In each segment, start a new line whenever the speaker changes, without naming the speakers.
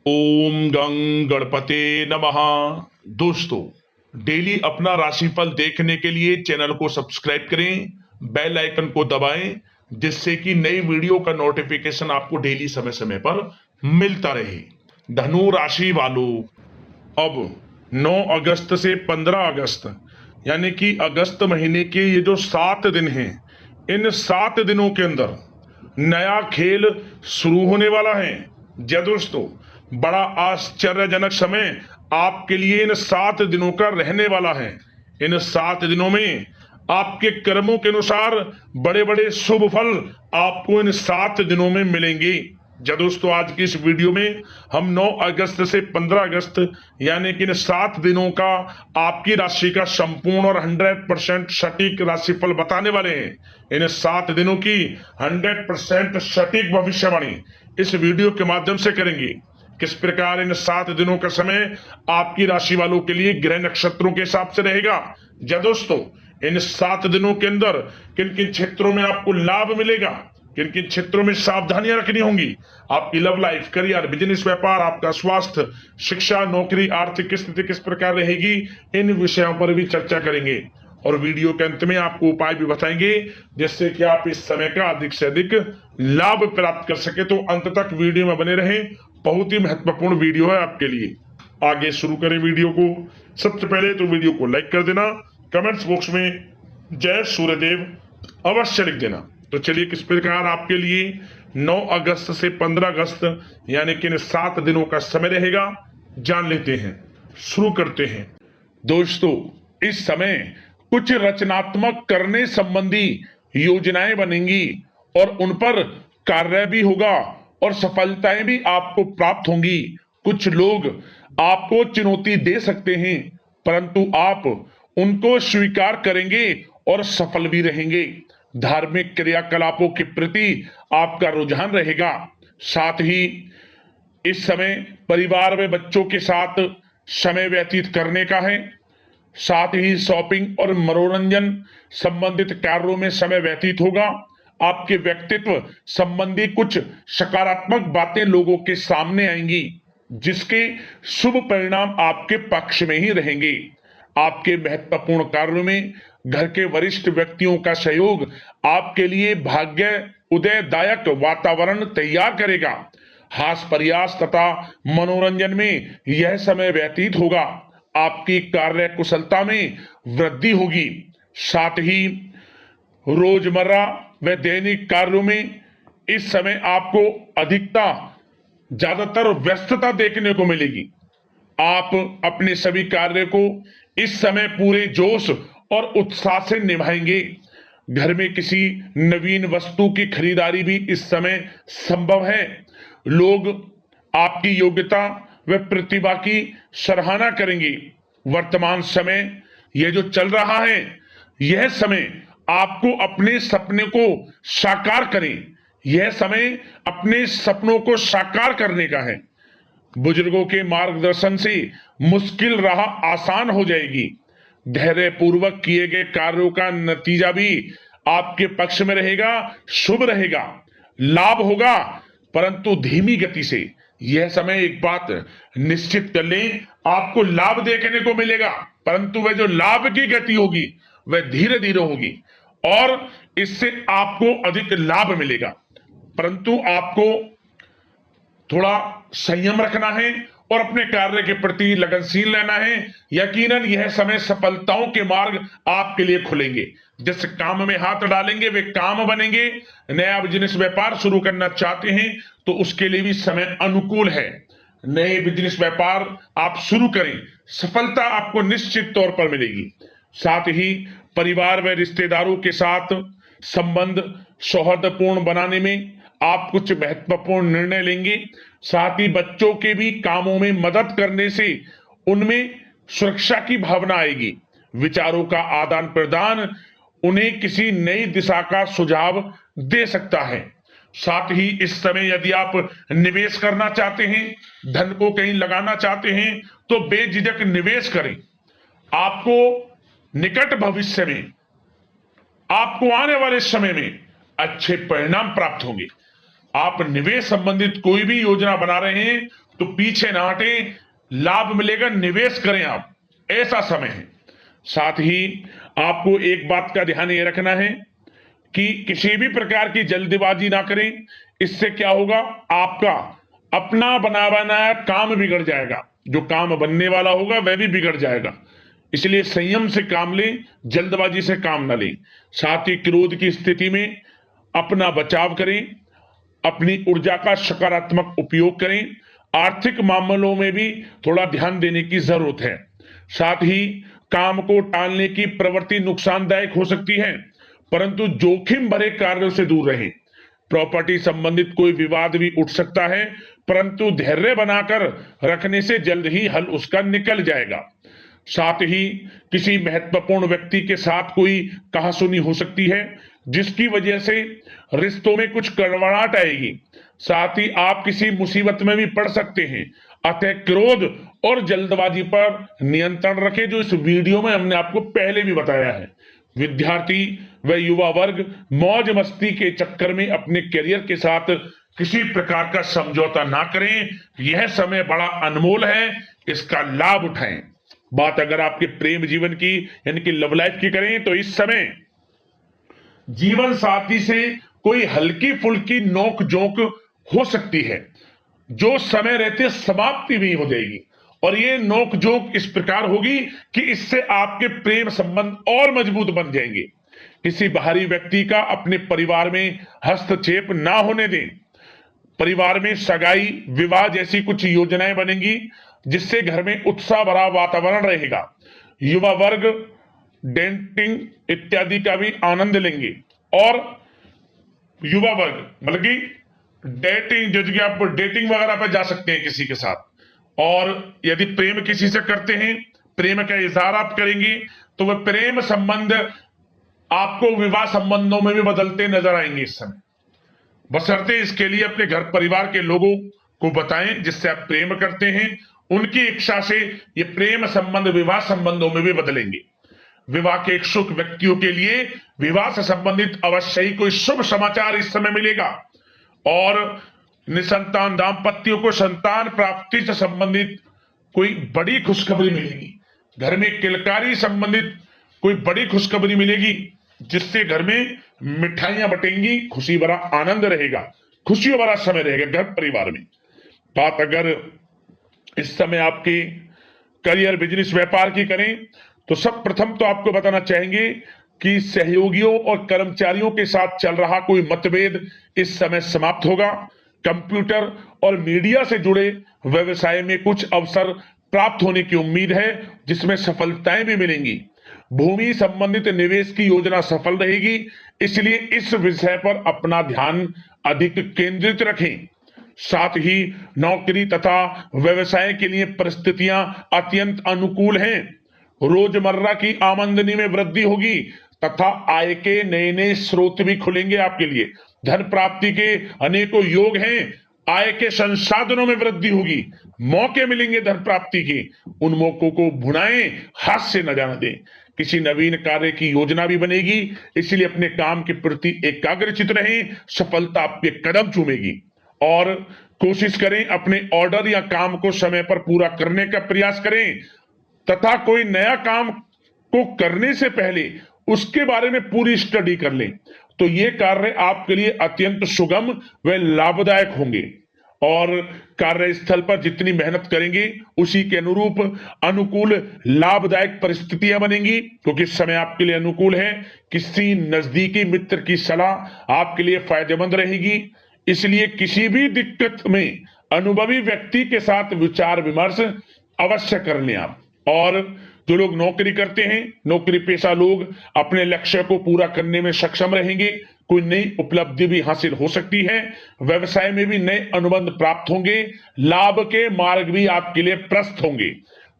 ओम गं गणपते नमः। दोस्तों, डेली अपना राशिफल देखने के लिए चैनल को सब्सक्राइब करें, बेल आइकन को दबाएं, जिससे कि नई वीडियो का नोटिफिकेशन आपको डेली समय समय पर मिलता रहे। धनु राशि वालों, अब 9 अगस्त से 15 अगस्त यानी कि अगस्त महीने के ये जो 7 दिन हैं, इन 7 दिनों के अंदर नया खेल शुरू होने वाला है। जय दोस्तों, बड़ा आश्चर्यजनक समय आपके लिए इन 7 दिनों का रहने वाला है। इन 7 दिनों में आपके कर्मों के अनुसार बड़े बड़े शुभ फल आपको इन 7 दिनों में मिलेंगे। जय दोस्तों, आज की इस वीडियो में हम 9 अगस्त से 15 अगस्त यानी कि इन 7 दिनों का आपकी राशि का संपूर्ण और 100% सटीक राशिफल बताने वाले हैं। इन 7 दिनों की 100% सटीक भविष्यवाणी इस वीडियो के माध्यम से करेंगे। किस प्रकार इन 7 दिनों का समय आपकी राशि वालों के लिए ग्रह नक्षत्रों के हिसाब से रहेगा। जय दोस्तों, इन 7 दिनों के अंदर किन किन क्षेत्रों में आपको लाभ मिलेगा, किन किन क्षेत्रों में सावधानियां रखनी होंगी, आपकी लव लाइफ, करियर, बिजनेस, व्यापार, आपका स्वास्थ्य, शिक्षा, नौकरी, आर्थिक स्थिति किस प्रकार रहेगी, इन विषयों पर भी चर्चा करेंगे। और वीडियो के अंत में आपको उपाय भी बताएंगे जिससे कि आप इस समय का अधिक से अधिक लाभ प्राप्त कर सके। तो अंत तक वीडियो में बने रहें, बहुत ही महत्वपूर्ण वीडियो है आपके लिए। आगे शुरू करें वीडियो को। सबसे पहले तो वीडियो को लाइक कर देना, कमेंट्स बॉक्स में जय सूर्यदेव अवश्य लिख देना। तो चलिए, किस प्रकार आपके लिए 9 अगस्त से 15 अगस्त यानी कि इन 7 दिनों का समय रहेगा, जान लेते हैं। शुरू करते हैं। दोस्तों, इस समय कुछ रचनात्मक करने संबंधी योजनाएं बनेंगी और उन पर कार्य भी होगा और सफलताएं भी आपको प्राप्त होंगी। कुछ लोग आपको चुनौती दे सकते हैं, परंतु आप उनको स्वीकार करेंगे और सफल भी रहेंगे। धार्मिक क्रियाकलापों के प्रति आपका रुझान रहेगा। साथ ही इस समय परिवार में बच्चों के साथ समय व्यतीत करने का है। साथ ही शॉपिंग और मनोरंजन संबंधित कार्यों में समय व्यतीत होगा। आपके व्यक्तित्व संबंधी कुछ सकारात्मक बातें लोगों के सामने आएंगी, जिसके शुभ परिणाम आपके पक्ष में ही रहेंगे। आपके महत्वपूर्ण कार्यों में घर के वरिष्ठ व्यक्तियों का सहयोग आपके लिए भाग्य उदयदायक वातावरण तैयार करेगा। हास प्रयास तथा मनोरंजन में यह समय व्यतीत होगा। आपकी कार्य कुशलता में वृद्धि होगी। साथ ही रोजमर्रा व दैनिक कार्यों में इस समय आपको ज्यादातर व्यस्तता देखने को मिलेगी। आप अपने सभी कार्य को इस समय पूरे जोश और उत्साह से निभाएंगे। घर में किसी नवीन वस्तु की खरीदारी भी इस समय संभव है। लोग आपकी योग्यता व प्रतिभा की सराहना करेंगे। वर्तमान समय यह जो चल रहा है, यह समय आपको अपने सपने को साकार करें। यह समय अपने सपनों को साकार करने का है। बुजुर्गों के मार्गदर्शन से मुश्किल राह आसान हो जाएगी। धैर्य पूर्वक किए गए कार्यों का नतीजा भी आपके पक्ष में रहेगा, शुभ रहेगा। लाभ होगा, परंतु धीमी गति से। यह समय एक बात निश्चित कर लें, आपको लाभ देखने को मिलेगा, परंतु वह जो लाभ की गति होगी वह धीरे धीरे होगी और इससे आपको अधिक लाभ मिलेगा। परंतु आपको थोड़ा संयम रखना है और अपने कार्य के प्रति लगनशील रहना है। यकीनन यह समय सफलताओं के मार्ग आपके लिए खुलेंगे। जिस काम में हाथ डालेंगे वे काम बनेंगे। नया बिजनेस व्यापार शुरू करना चाहते हैं तो उसके लिए भी समय अनुकूल है। नए बिजनेस व्यापार आप शुरू करें, सफलता आपको निश्चित तौर पर मिलेगी। साथ ही परिवार व रिश्तेदारों के साथ संबंध सौहार्दपूर्ण बनाने में आप कुछ महत्वपूर्ण निर्णय लेंगे। साथ ही बच्चों के भी कामों में मदद करने से उनमें सुरक्षा की भावना आएगी। विचारों का आदान प्रदान उन्हें किसी नई दिशा का सुझाव दे सकता है। साथ ही इस समय यदि आप निवेश करना चाहते हैं, धन को कहीं लगाना चाहते हैं, तो बेझिझक निवेश करें। आपको निकट भविष्य में, आपको आने वाले समय में अच्छे परिणाम प्राप्त होंगे। आप निवेश संबंधित कोई भी योजना बना रहे हैं तो पीछे ना हटे, लाभ मिलेगा, निवेश करें आप, ऐसा समय है। साथ ही आपको एक बात का ध्यान ये रखना है कि किसी भी प्रकार की जल्दबाजी ना करें। इससे क्या होगा, आपका अपना बना बनाया काम बिगड़ जाएगा, जो काम बनने वाला होगा वह भी बिगड़ जाएगा। इसलिए संयम से काम लें, जल्दबाजी से काम न लें। साथ ही क्रोध की स्थिति में अपना बचाव करें, अपनी ऊर्जा का सकारात्मक उपयोग करें। आर्थिक मामलों में भी थोड़ा ध्यान देने की जरूरत है। साथ ही काम को टालने की प्रवृत्ति नुकसानदायक हो सकती है, परंतु जोखिम भरे कार्यों से दूर रहें। प्रॉपर्टी संबंधित कोई विवाद भी उठ सकता है, परंतु धैर्य बनाकर रखने से जल्द ही हल उसका निकल जाएगा। साथ ही किसी महत्वपूर्ण व्यक्ति के साथ कोई कहासुनी हो सकती है, जिसकी वजह से रिश्तों में कुछ कड़वाहट आएगी। साथ ही आप किसी मुसीबत में भी पड़ सकते हैं। अतः क्रोध और जल्दबाजी पर नियंत्रण रखें, जो इस वीडियो में हमने आपको पहले भी बताया है। विद्यार्थी व युवा वर्ग मौज मस्ती के चक्कर में अपने करियर के साथ किसी प्रकार का समझौता ना करें। यह समय बड़ा अनमोल है, इसका लाभ उठाएं। बात अगर आपके प्रेम जीवन की यानी कि लव लाइफ की करें तो इस समय जीवन साथी से कोई हल्की फुल्की नोक झोंक हो सकती है, जो समय रहते समाप्ति भी हो जाएगी। और ये नोक झोंक इस प्रकार होगी कि इससे आपके प्रेम संबंध और मजबूत बन जाएंगे। किसी बाहरी व्यक्ति का अपने परिवार में हस्तक्षेप ना होने दें। परिवार में सगाई विवाह जैसी कुछ योजनाएं बनेंगी, जिससे घर में उत्साह भरा वातावरण रहेगा। युवा वर्ग डेटिंग इत्यादि का भी आनंद लेंगे। और युवा वर्ग मतलब कि डेटिंग, जैसे कि आप डेटिंग वगैरह पर जा सकते हैं किसी के साथ। और यदि प्रेम किसी से करते हैं, प्रेम का इजहार आप करेंगे, तो वह प्रेम संबंध आपको विवाह संबंधों में भी बदलते नजर आएंगे इस समय। बशर्ते इसके लिए अपने घर परिवार के लोगों को बताएं जिससे आप प्रेम करते हैं। उनकी इच्छा से ये प्रेम संबंध विवाह संबंधों में भी बदलेंगे। विवाह के इच्छुक व्यक्तियों के लिए विवाह से संबंधित अवश्य ही कोई शुभ समाचार इस समय मिलेगा। और निसंतान दाम्पत्यों को संतान प्राप्ति से संबंधित कोई बड़ी खुशखबरी मिलेगी। घर में किलकारी संबंधित कोई बड़ी खुशखबरी मिलेगी, जिससे घर में मिठाइयां बटेंगी, खुशी भरा आनंद रहेगा, खुशियों भरा समय रहेगा घर परिवार में। बात अगर इस समय आपके करियर बिजनेस व्यापार की करें तो सब प्रथम तो आपको बताना चाहेंगे कि सहयोगियों और कर्मचारियों के साथ चल रहा कोई मतभेद इस समय समाप्त होगा। कंप्यूटर और मीडिया से जुड़े व्यवसाय में कुछ अवसर प्राप्त होने की उम्मीद है, जिसमें सफलताएं भी मिलेंगी। भूमि संबंधित निवेश की योजना सफल रहेगी, इसलिए इस विषय पर अपना ध्यान अधिक केंद्रित रखें। साथ ही नौकरी तथा व्यवसाय के लिए परिस्थितियां अत्यंत अनुकूल हैं। रोजमर्रा की आमदनी में वृद्धि होगी तथा आय के नए नए स्रोत भी खुलेंगे आपके लिए। धन प्राप्ति के अनेकों योग हैं। आय के संसाधनों में वृद्धि होगी, मौके मिलेंगे धन प्राप्ति के। उन मौकों को भुनाएं, हाथ से न जाने दें। किसी नवीन कार्य की योजना भी बनेगी, इसलिए अपने काम के प्रति एकाग्रचित रहें, सफलता आपके कदम चूमेगी। और कोशिश करें अपने ऑर्डर या काम को समय पर पूरा करने का प्रयास करें तथा कोई नया काम को करने से पहले उसके बारे में पूरी स्टडी कर लें, तो ये कार्य आपके लिए अत्यंत सुगम व लाभदायक होंगे। और कार्यस्थल पर जितनी मेहनत करेंगे उसी के अनुरूप अनुकूल लाभदायक परिस्थितियां बनेंगी, क्योंकि समय आपके लिए अनुकूल है। किसी नजदीकी मित्र की सलाह आपके लिए फायदेमंद रहेगी, इसलिए किसी भी दिक्कत में अनुभवी व्यक्ति के साथ विचार विमर्श अवश्य कर लें आप। और जो लोग नौकरी करते हैं, नौकरी पेशा लोग अपने लक्ष्य को पूरा करने में सक्षम रहेंगे। कोई नई उपलब्धि भी हासिल हो सकती है। व्यवसाय में भी नए अनुबंध प्राप्त होंगे। लाभ के मार्ग भी आपके लिए प्रशस्त होंगे।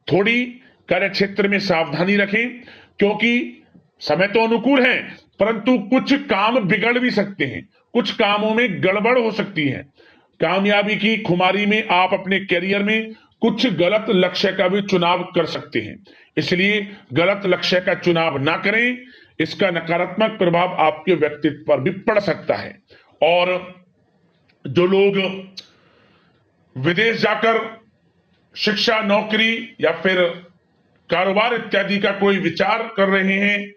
थोड़ी कार्य क्षेत्र में सावधानी रखें, क्योंकि समय तो अनुकूल है, परंतु कुछ काम बिगड़ भी सकते हैं, कुछ कामों में गड़बड़ हो सकती है। कामयाबी की खुमारी में आप अपने करियर में कुछ गलत लक्ष्य का भी चुनाव कर सकते हैं, इसलिए गलत लक्ष्य का चुनाव ना करें। इसका नकारात्मक प्रभाव आपके व्यक्तित्व पर भी पड़ सकता है। और जो लोग विदेश जाकर शिक्षा, नौकरी या फिर कारोबार इत्यादि का कोई विचार कर रहे हैं,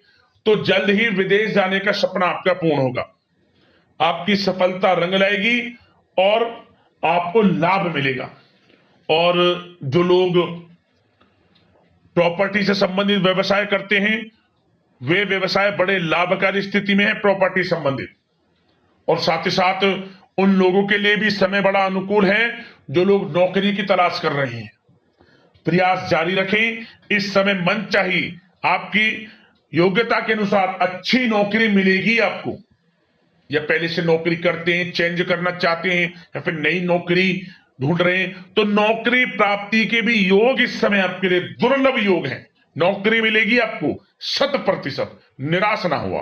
तो जल्द ही विदेश जाने का सपना आपका पूर्ण होगा। आपकी सफलता रंग लाएगी और आपको लाभ मिलेगा। और जो लोग प्रॉपर्टी से संबंधित व्यवसाय करते हैं, वे व्यवसाय बड़े लाभकारी स्थिति में है प्रॉपर्टी संबंधित। और साथ ही साथ उन लोगों के लिए भी समय बड़ा अनुकूल है जो लोग नौकरी की तलाश कर रहे हैं। प्रयास जारी रखें, इस समय मन चाहिए आपकी योग्यता के अनुसार अच्छी नौकरी मिलेगी आपको। या पहले से नौकरी करते हैं, चेंज करना चाहते हैं, या फिर नई नौकरी ढूंढ रहे हैं, तो नौकरी प्राप्ति के भी योग इस समय आपके लिए दुर्लभ योग है। नौकरी मिलेगी आपको 100%, निराश ना हुआ।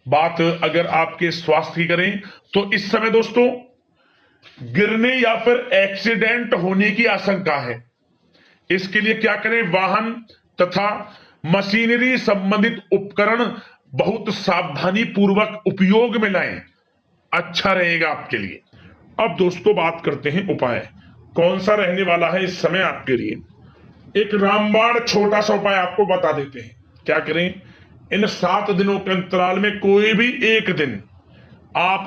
बात अगर आपके स्वास्थ्य की करें तो इस समय दोस्तों गिरने या फिर एक्सीडेंट होने की आशंका है। इसके लिए क्या करें? वाहन तथा मशीनरी संबंधित उपकरण बहुत सावधानी पूर्वक उपयोग में लाएं, अच्छा रहेगा आपके लिए। अब दोस्तों बात करते हैं उपाय, कौन सा रहने वाला है इस समय आपके लिए। एक रामबाण छोटा सा उपाय आपको बता देते हैं। क्या करें? इन 7 दिनों के अंतराल में कोई भी एक दिन आप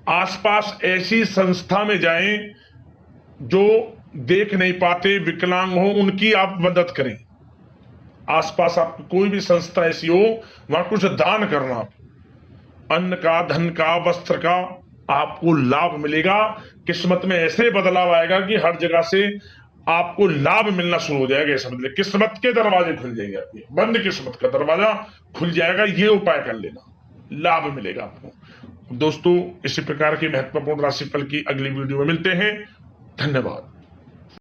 आसपास ऐसी संस्था में जाएं जो देख नहीं पाते, विकलांग हो, उनकी आप मदद करें। आसपास आपकी कोई भी संस्था ऐसी हो, वहां कुछ दान करना, अन्न का, धन का, वस्त्र का, आपको लाभ मिलेगा। किस्मत में ऐसे बदलाव आएगा कि हर जगह से आपको लाभ मिलना शुरू हो जाएगा। समझ ले, किस्मत के दरवाजे खुल जाएंगे आपके, बंद किस्मत का दरवाजा खुल जाएगा। ये उपाय कर लेना, लाभ मिलेगा आपको। दोस्तों इसी प्रकार की महत्वपूर्ण राशिफल की अगली वीडियो में मिलते हैं। धन्यवाद।